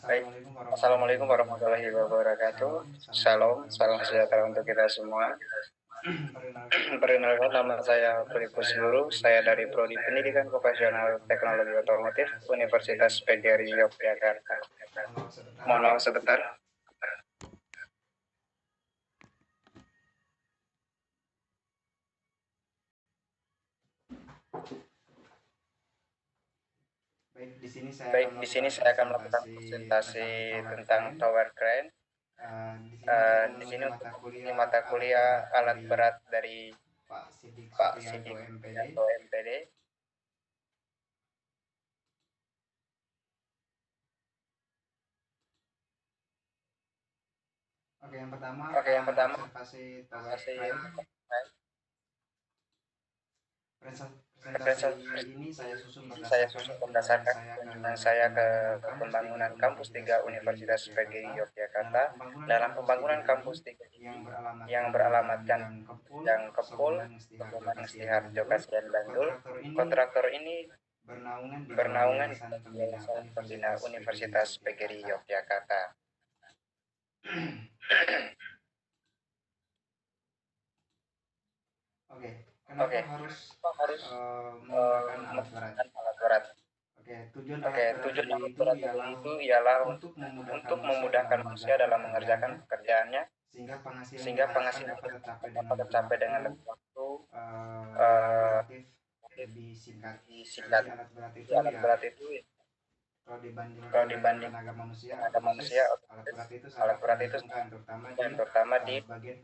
Baik, Assalamualaikum Assalamualaikum warahmatullahi warahmatullahi wabarakatuh. wabarakatuh. Salam, Salam, salam salam sejahtera sejahtera untuk untuk kita kita semua. semua. Perkenalkan, nama saya Filipus Guru. Saya dari Prodi Pendidikan Vokasional Teknologi Otomotif Universitas PGRI Yogyakarta. Mohon maaf sebentar. Baik, di sini saya akan melakukan presentasi tentang tower crane. Di sini untuk ini mata kuliah alat berat dari Pak Sidik atau MPD. Oke, yang pertama Observasi tower presentasi crane. crane. Presentasi ini saya susun Ini saya berdasarkan susun kunjungan berdasarkan saya ke kunjungan saya ke pembangunan kampus 3 pembangunan kampus Universitas 3 PGRI Universitas PGI Yogyakarta. Yogyakarta. Dalam Kampus 3 pembangunan ini kampus 3 yang ini yang beralamatkan di beralamatkan Gang Kepul, Gang Kepul, Pegunungan Ngestiharjo, Pegunungan Kasihan Ngestiharjo, Bandul. Kasihan Bandul. Kontraktor ini Kontraktor ini bernaungan di bawah bernaungan di Yayasan Pembina Yayasan Pembina Universitas PGRI Universitas PGRI Yogyakarta. Yogyakarta. Oke, Oke, kenapa harus harus menggunakan alat berat? menggunakan alat berat? Oke, tujuan Oke, alat berat tujuan tadi alat itu berat ialah itu ialah untuk memudahkan untuk manusia dalam memudahkan manusia mengerjakan dalam mengerjakan pekerjaannya, pekerjaannya sehingga penghasilan sehingga diharapkan penghasilan dapat tercapai dengan dapat lebih tercapai waktu dengan lebih waktu yang eh, relatif lebih singkat. singkat. Jadi alat berat Jadi itu alat ya berat itu kalau dibandingkan kalau dengan dibanding tenaga manusia tenaga otomatis manusia alat otomatis berat itu alat sangat berat itu menguntungkan terutama di dan terutama di bagian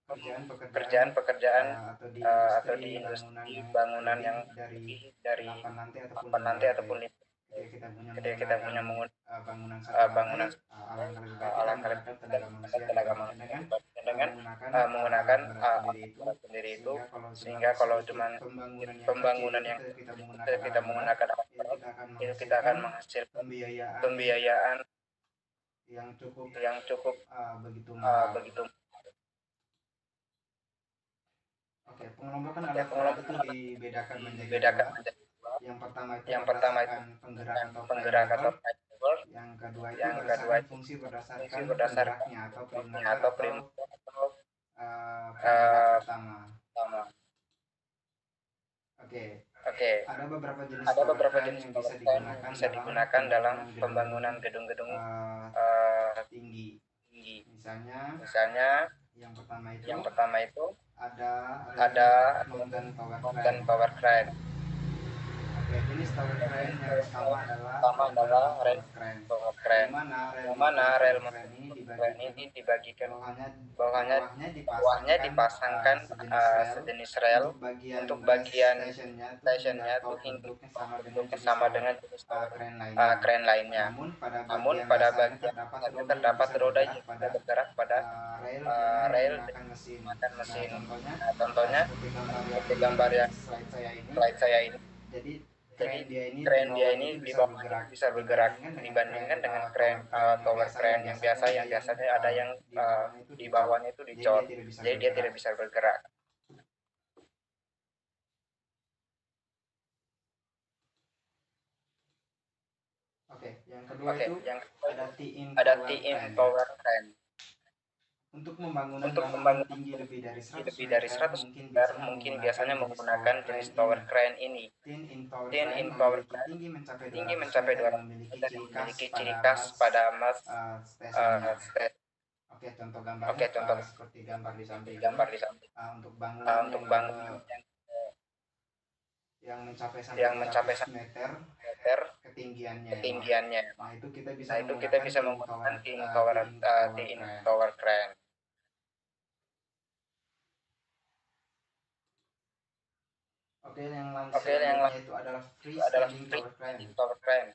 bagian pekerjaan-pekerjaan pekerjaan-pekerjaan atau di atau industri di bangunan industri yang bangunan lebih yang dari lebih dari 8 lantai ataupun 8 5 lantai lantai. ataupun 5 Ketika kita punya ketika kita menggunakan punya menggunakan bangunan satu lantai, bangunan alangkah lebih baik kita alangkah menggunakan lebih dan tenaga manusia tenaga dibandingkan manusia dengan dibandingkan dengan menggunakan menggunakan alat berat sendiri alat itu, berat sendiri itu, sehingga kalau cuma sehingga kalau sedikit cuma pembangunan yang kecil pembangunan itu yang kita kecil menggunakan kita alat berat, menggunakan alat itu berat, kita akan itu kita akan menghasilkan menghasilkan pembiayaan pembiayaan yang cukup yang cukup begitu mahal. begitu. Oke, pengelompokan Oke, alat berat itu pengelompokan dibedakan menjadi dibedakan dua. menjadi dua. Yang pertama itu Yang pertama itu berdasarkan penggerak berdasarkan atau prime penggerak mover. atau prime mover. Yang kedua itu Yang kedua berdasarkan itu fungsi fungsi berdasarkan berdasarkan penggeraknya atau prime fungsinya mover atau atau prima atau penggerak eh, utama. utama. Oke, Oke, ada beberapa jenis ada tower beberapa crane jenis yang bisa power crane yang digunakan bisa dalam digunakan dalam pembangunan gedung-gedung pembangunan gedung-gedung uh, eh, tinggi. tinggi. Misalnya, Misalnya, yang pertama itu yang pertama itu ada ada rail mountain tower mountain crane. power crane. Oke, jenis tower crane yang Power pertama crane adalah pertama rail adalah mountain rail tower crane, power di crane, mana rail yang mana mountain rel tower crane mountain ini power crane dibagikan ini dibagikan bawahnya bawahnya bawahnya bawahnya dipasangkan dipasangkan sejenis rel. sejenis rel. Untuk bagian Untuk base bagian stationnya tuh hingga stationnya tuh top bentuknya sama dengan bentuknya jenis sama tower dengan jenis tower crane lainnya. crane lainnya. Namun pada Namun bagian pada dasarnya bagian terdapat dasarnya roda yang terdapat bisa roda bergerak yang bisa pada bergerak pada rail dengan rel menggunakan dengan mesin. menggunakan Nah, mesin. contohnya Nah, contohnya seperti gambar yang seperti di gambar yang slide saya ini. slide saya ini. Jadi Jadi kren dia ini di kren dia bawahnya ini itu di bisa bawahnya bergerak bisa bergerak dibandingkan dengan tower kren crane yang tower biasa crane yang biasa yang biasanya ada yang di bawahnya itu di dicor. bawahnya itu Jadi dia dicor. tidak bisa Jadi dia bergerak. tidak bisa bergerak. Oke, yang kedua Oke, itu yang kedua ada itu T-in ada tower T-in crane. power crane. Untuk pembangunan Untuk bangunan pembangunan tinggi lebih dari 100 lebih dari meter 100 mungkin meter biasanya mungkin menggunakan biasanya jenis tower menggunakan jenis crane tower ini. crane ini. Tin-in tower Tin-in crane power memiliki crane tinggi mencapai tinggi 200 mencapai meter dan 200 memiliki meter dan ciri khas memiliki ciri pada khas mas pada mas stasiunnya. stage. Oke, contoh gambarnya Oke, contoh seperti gambar di seperti samping ini. gambar di samping. Untuk bangunan Untuk bangunan yang mencapai sampai yang mencapai 400 meter meter ketinggiannya. ketinggiannya. Nah, itu kita bisa Nah, itu kita menggunakan bisa menggunakan tin tower tin crane. tower crane. Oke, yang Oke, yang selanjutnya itu adalah adalah freestanding free tower crane. standing tower crane.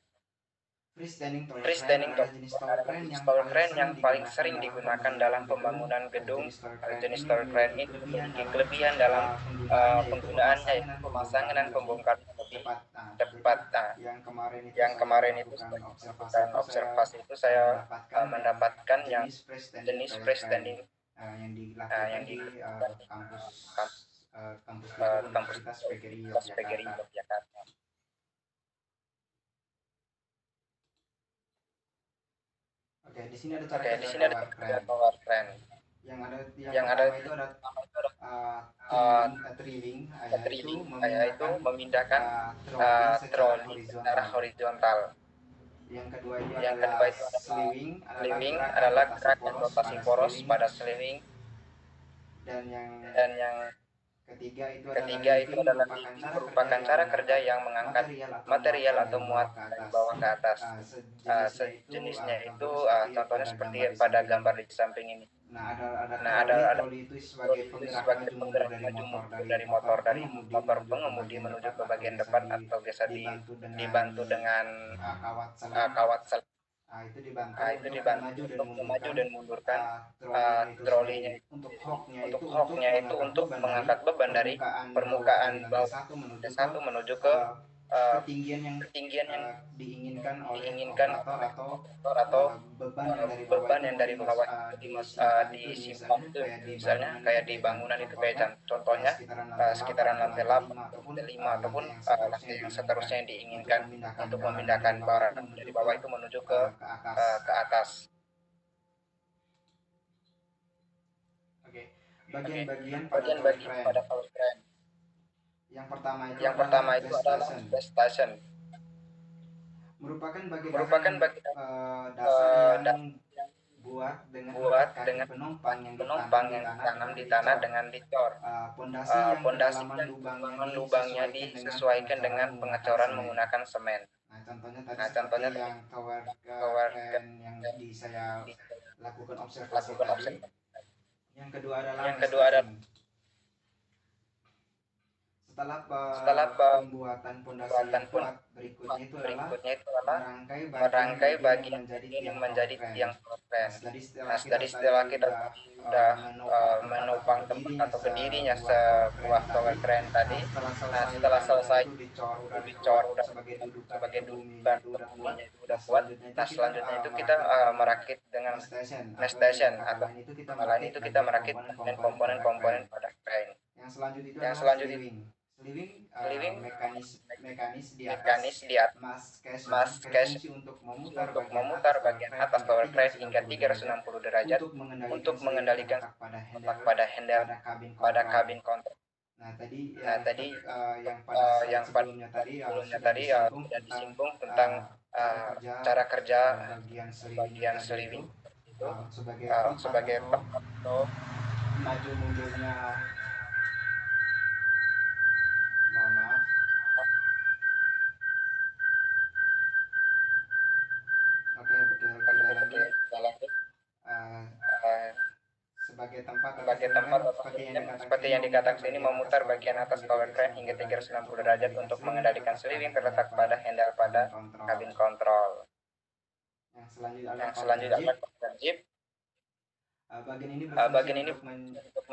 Freestanding tower Free crane standing adalah tower jenis crane tower adalah crane jenis yang tower paling crane sering yang paling digunakan sering dalam digunakan pembangunan dalam gedung. pembangunan gedung. Jenis tower crane Jenis ini tower crane memiliki ini kelebihan memiliki dalam kelebihan dalam penggunaannya, yaitu penggunaannya, pemasangan yaitu dan pemasangan pembongkaran dan lebih pembongkaran lebih cepat. Nah, jadi cepat. Nah, yang kemarin itu yang saya kemarin itu melakukan saya observasi melakukan itu saya observasi itu saya mendapatkan yang jenis freestanding jenis tower crane freestanding yang dilakukan yang di dilakukan di kampus kampus kampus 3 kampus Universitas PGRI Universitas PGRI Yogyakarta. Yogyakarta. Oke, di sini ada tower cara crane. tower crane. Yang ada pertama itu ada uh, trimming, yaitu memindahkan troli secara horizontal. Yang kedua itu adalah slewing, adalah gerakan rotasi poros pada slewing. Dan yang ketiga itu adalah lifting, merupakan cara kerja yang mengangkat material atau muatan dari bawah ke atas. Sejenisnya itu contohnya seperti pada gambar di samping ini. Nah, ada troli itu sebagai penggerak maju mundur dari motor pengemudi menuju ke bagian depan, atau biasa dibantu dengan kawat sel. Itu dibantu untuk memaju dan mundurkan trolinya. Untuk hooknya itu untuk mengangkat beban dari permukaan bawah satu menuju ke ketinggian yang diinginkan oleh operator, atau beban yang dari bawah disimpan itu, misalnya kayak di bangunan itu, kayak contohnya sekitaran lantai 8 atau lantai 5 ataupun lantai yang seterusnya yang diinginkan untuk memindahkan barang dari bawah itu menuju ke atas. Bagian-bagian pada tower crane. Yang pertama itu adalah base station. Merupakan bagian dasar yang buat dengan penumpang yang ditanam di tanah dengan dicor. Pondasi yang dibangun lubangnya disesuaikan dengan pengecoran menggunakan semen. Nah, contohnya tadi tower crane yang yang saya lakukan observasi lakukan tadi. observasi. Yang kedua adalah setelah pembuatan pondasi yang kuat, berikutnya itu adalah merangkai bagian yang menjadi tiang tower crane. Nah, setelah kita sudah menopang tempat atau berdirinya sebuah tower crane tadi, nah setelah selesai itu dicor udah sebagai dudukan buminya itu udah kuat. Nah, selanjutnya itu kita merakit dengan mesh station, atau lain itu kita merakit komponen-komponen pada crane. Yang selanjutnya Slewing mekanis di atas mas cash untuk memutar bagian atas tower crane hingga 360 derajat untuk mengendalikan otak pada handle pada kabin kontrol. Nah, tadi yang pada sebelumnya tadi sudah disinggung tentang cara kerja bagian slewing itu sebagai tempat untuk maju mundurnya. Mohon maaf. Oke, kita lanjut. Sebagai tempat seperti yang dikatakan sini, memutar bagian atas tower crane hingga 360 derajat untuk mengendalikan slewing terletak pada handle pada kabin kontrol. Yang selanjutnya adalah jeep. Bagian ini untuk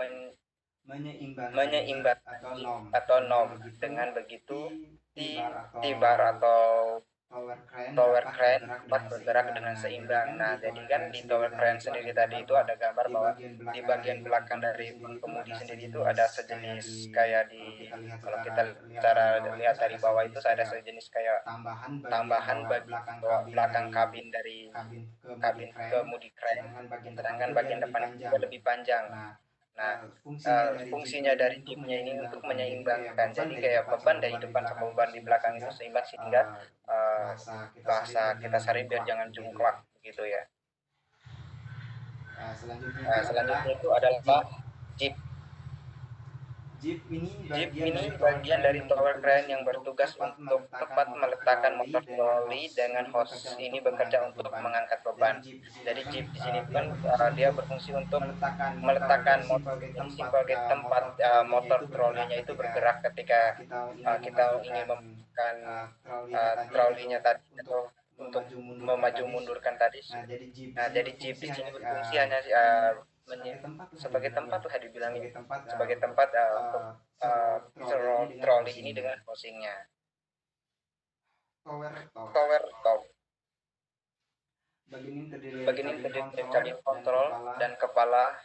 menyeimbangkan atau nom. Dengan begitu T-bar atau tower crane dapat bergerak dengan seimbang. Nah, jadi kan di tower crane sendiri tadi itu ada gambar bahwa di bagian belakang dari pengemudi sendiri itu ada sejenis kayak kalau kita cara lihat dari bawah itu ada sejenis kayak tambahan bagian belakang kabin dari kabin kemudi crane, sedangkan bagian depan itu lebih panjang. Nah, fungsinya dari jeepnya ini untuk menyeimbangkan, jadi kayak beban dari depan sama beban di belakang itu seimbang, sehingga bahasa kita sehari biar jangan jungklak gitu ya. Selanjutnya itu adalah jeep. Jeep ini bagian dari tower crane yang bertugas untuk tepat meletakkan motor troli dengan hose ini bekerja untuk mengangkat beban. Jadi jeep di sini kan dia berfungsi untuk meletakkan motor sebagai tempat motor trolinya itu bergerak ketika kita ingin memakan trolinya tadi atau untuk memaju mundurkan tadi. Nah, jadi jeep di sini berfungsi hanya sebagai tempat tuh dibilangin sebagai tempat untuk troli ini dengan hosingnya. Tower top. Bagian ini terdiri dari kabin kontrol dan kepala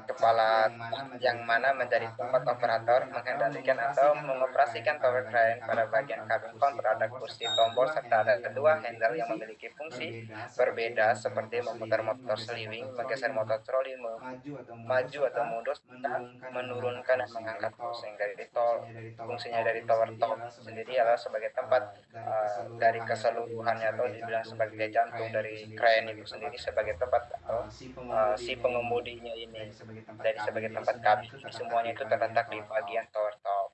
kepala yang mana menjadi tempat operator mengendalikan atau mengoperasikan tower crane. Pada bagian cabin control ada kursi tombol serta ada dua handle yang memiliki fungsi berbeda seperti memutar motor seliwing, menggeser motor troli, maju atau mundur, serta menurunkan dan mengangkat pusing dari fungsinya dari tower top sendiri adalah sebagai tempat dari keseluruhannya atau dibilang sebagai jantung dari crane itu sendiri sebagai tempat atau si pengemudinya ini dari sebagai tempat kabin. Semuanya itu terletak di bagian tower top.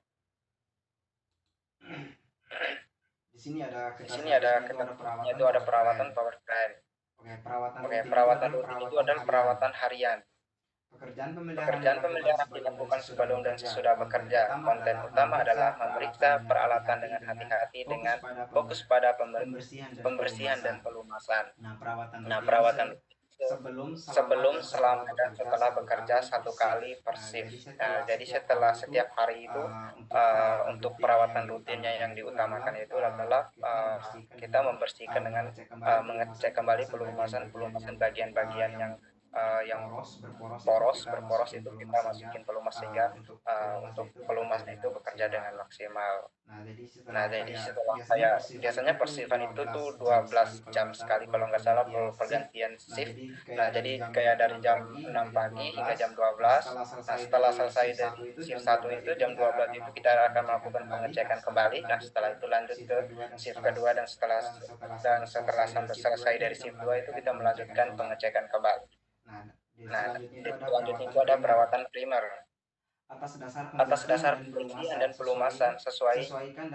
Di sini ada ketentuannya itu ada perawatan tower crane. Oke, perawatan rutin itu adalah perawatan harian. Pekerjaan pemeliharaan dilakukan sebelum dan sesudah bekerja. Konten utama adalah memeriksa peralatan dengan hati-hati dengan fokus pada pembersihan dan pelumasan. Nah, perawatan sebelum, selama, dan setelah bekerja satu kali per shift. Nah, jadi setelah setiap hari itu untuk perawatan rutinnya yang diutamakan itu adalah kita membersihkan dengan mengecek kembali pelumasan bagian-bagian yang berporos itu kita masukin pelumas sehingga untuk pelumasnya itu bekerja dengan maksimal. Nah, jadi setelah biasanya persifan itu tuh 12 jam sekali kalau nggak salah pergantian shift. Nah, jadi kayak dari jam 6 pagi hingga jam 12. Nah, setelah selesai dari shift 1 itu jam 12 itu kita akan melakukan pengecekan kembali. Nah, setelah itu lanjut ke shift kedua dan setelah sampai selesai dari shift 2 itu kita melanjutkan pengecekan kembali. Nah, selanjutnya itu ada perawatan primer. Atas dasar pembersihan dan pelumasan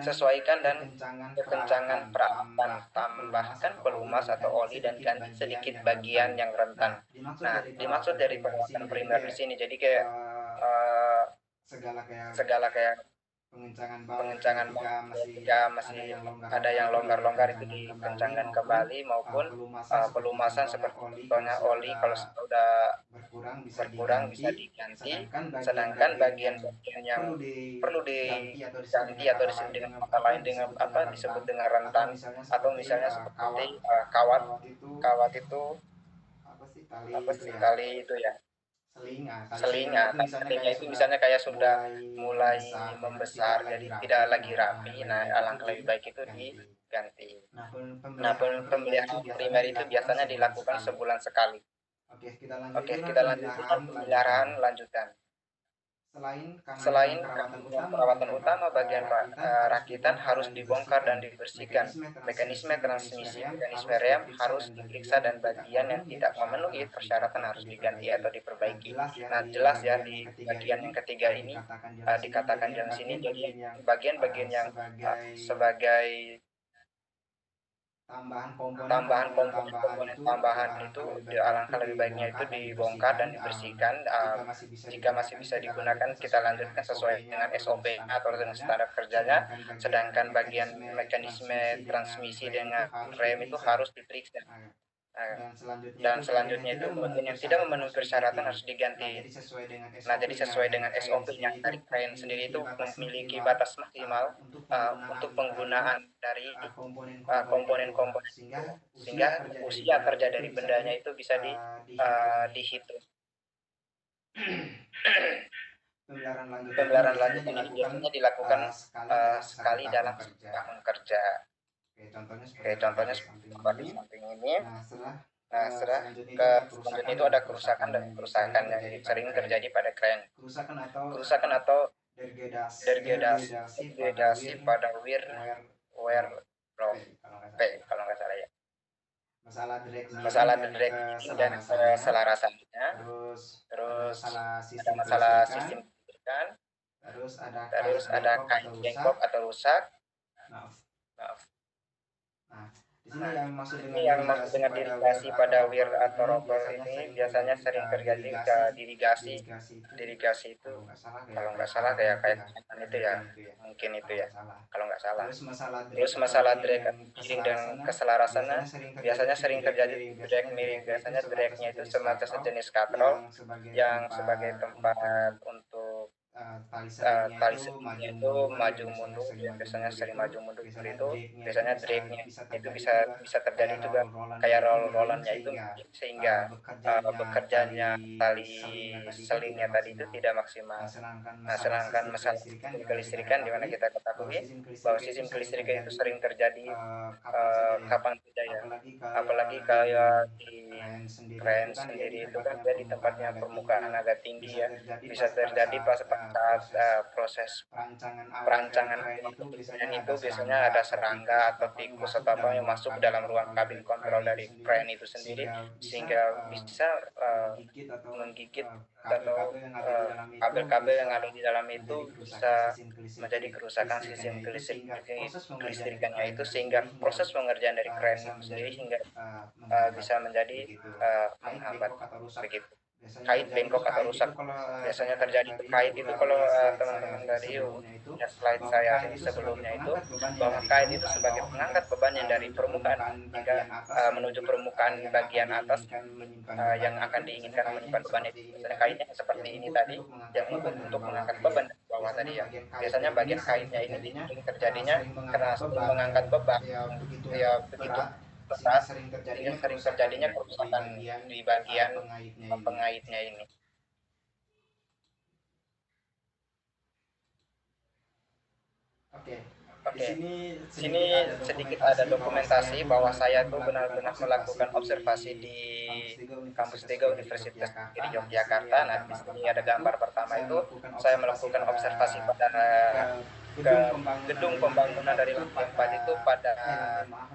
sesuaikan dan kekencangan peralatan, tambahkan pelumas atau oli dan ganti sedikit bagian yang rentan. Nah, dimaksud dari perawatan primer di sini jadi kayak segala kayak pengencangan ketika masih ada yang longgar-longgar itu dikencangkan kembali maupun pelumasan seperti contohnya oli kalau sudah berkurang bisa diganti, sedangkan bagian-bagian yang perlu diganti atau disebut dengan kata lain dengan apa disebut dengan rentan atau misalnya seperti kawat itu apa sih tali itu ya selinga talinya itu misalnya kayak sudah mulai membesar jadi tidak lagi rapi. Nah, alangkah lebih baik itu diganti. Nah, pemeliharaan primer itu biasanya dilakukan sebulan sekali. Oke, kita lanjutkan pemeliharaan lanjutan. Selain perawatan utama, bagian rakitan harus dibongkar dan dibersihkan. Mekanisme transmisi, mekanisme rem harus diperiksa dan bagian yang tidak memenuhi persyaratan harus diganti atau diperbaiki. Nah, jelas ya di bagian yang ketiga ini dikatakan di sini jadi bagian-bagian yang sebagai tambahan komponen tambahan itu alangkah lebih baiknya itu dibongkar dan dibersihkan. Jika masih bisa digunakan kita lanjutkan sesuai dengan SOP atau dengan standar kerjanya, sedangkan bagian mekanisme transmisi dengan rem itu harus diperiksa. Dan selanjutnya itu bagian yang tidak memenuhi persyaratan harus diganti. Nah, jadi sesuai dengan SOP-nya dari crane sendiri itu memiliki batas maksimal untuk penggunaan dari komponen-komponen itu, sehingga usia kerja dari bendanya itu bisa dihitung. Pemeliharaan lanjutan ini biasanya dilakukan sekali dalam setahun kerja. Oke, contohnya seperti di samping ini. Nah, selanjutnya itu ada kerusakan yang sering terjadi pada crane. Kerusakan atau degradasi pada wear P kalau nggak salah ya. Masalah drag dan keselarasannya. Terus ada masalah sistem kelistrikan. Terus ada kain bengkok atau rusak. Maaf. Nah, ini yang maksud dengan dirigasi pada weir atau rotor ini biasanya sering terjadi ke dirigasi itu kalau nggak salah kayak itu ya mungkin itu ya kalau nggak salah. Terus masalah drag miring dan keselarasannya biasanya sering terjadi drag miring. Biasanya dragnya itu semacam sejenis katrol yang sebagai tempat untuk tali selingnya itu maju mundur, yang biasanya sering maju mundur itu biasanya dragnya itu bisa bisa terjadi juga kayak roll-rollannya itu sehingga bekerjanya tali selingnya tadi itu tidak maksimal. Nah, sedangkan masalah sistem kelistrikan di mana kita ketahui bahwa sistem kelistrikan itu sering terjadi kapan saja ya. Apalagi kayak di kren sendiri itu kan dia di tempatnya permukaan agak tinggi ya. Bisa terjadi pas saat proses perancangan kren itu biasanya ada serangga atau tikus atau apa yang masuk ke dalam ruang kabin kontrol dari kren itu sendiri sehingga bisa menggigit atau kabel-kabel yang ada di dalam itu bisa menjadi kerusakan sistem kelistrikannya itu sehingga proses pengerjaan dari kren itu sendiri hingga bisa menjadi menghambat begitu. Kait bengkok atau rusak biasanya terjadi kait itu kalau teman-teman dari punya slide saya ini sebelumnya itu bahwa kait itu sebagai pengangkat beban yang dari permukaan hingga menuju permukaan bagian atas yang akan diinginkan menyimpan beban itu. Biasanya kaitnya seperti ini tadi yang untuk mengangkat beban dari bawah tadi ya. Biasanya bagian kaitnya ini sering terjadinya karena sering mengangkat beban ya begitu berat sehingga sering terjadinya kerusakan di bagian pengaitnya ini. Oke, sini sedikit ada dokumentasi bahwa saya tuh benar-benar melakukan observasi di kampus 3 Universitas Negeri Yogyakarta. Nah, di sini ada gambar pertama itu saya melakukan observasi pada ke gedung pembangunan dari lantai 4 itu pada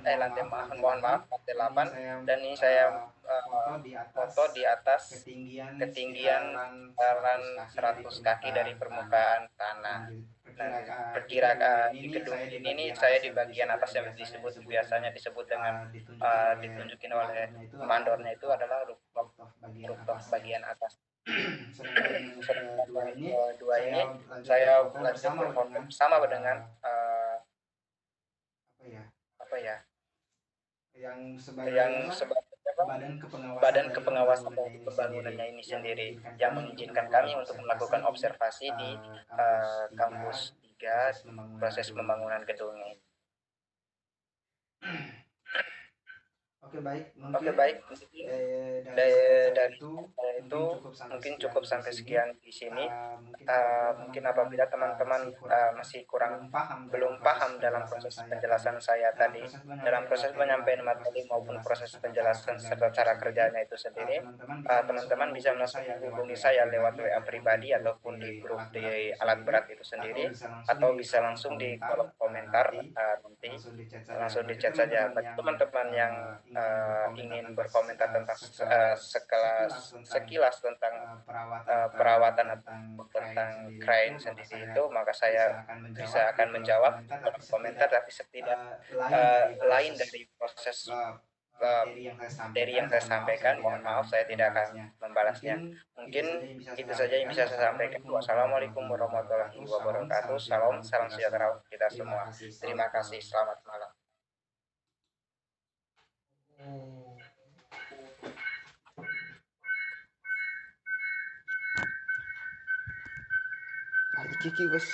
lantai mohon maaf lantai 8 dan ini saya foto di atas ketinggian jalan 100 kaki dari permukaan tanah. Nah, perkirakan di gedung ini saya di bagian atas yang disebut biasanya disebut dengan ditunjukin oleh mandornya itu adalah rooftop bagian atas. Sedangkan dua ini saya lanjut berfoto sama dengan apa ya yang sebagai badan kepengawasan dari pembangunannya ini sendiri yang mengizinkan kami untuk melakukan observasi di kampus 3 proses pembangunan gedungnya. Oke baik, dari itu mungkin cukup sampai sekian di sini. Mungkin apabila teman-teman masih belum paham dalam proses penjelasan saya tadi, dalam proses penyampaian materi maupun proses penjelasan serta cara kerjanya itu sendiri, teman-teman bisa langsung menghubungi saya lewat WA pribadi ataupun di grup di alat berat itu sendiri, atau bisa langsung di kolom komentar nanti langsung di chat saja. Bagi teman-teman yang ingin berkomentar tentang sekilas tentang perawatan atau tentang crane sendiri itu, maka saya bisa akan menjawab dalam komentar, tapi lain dari proses materi yang saya sampaikan, mohon maaf saya tidak akan membalasnya. Mungkin itu saja yang bisa saya sampaikan. Wassalamualaikum warahmatullahi wabarakatuh. Salam sejahtera untuk kita semua. Terima kasih, selamat malam. Kiki bos.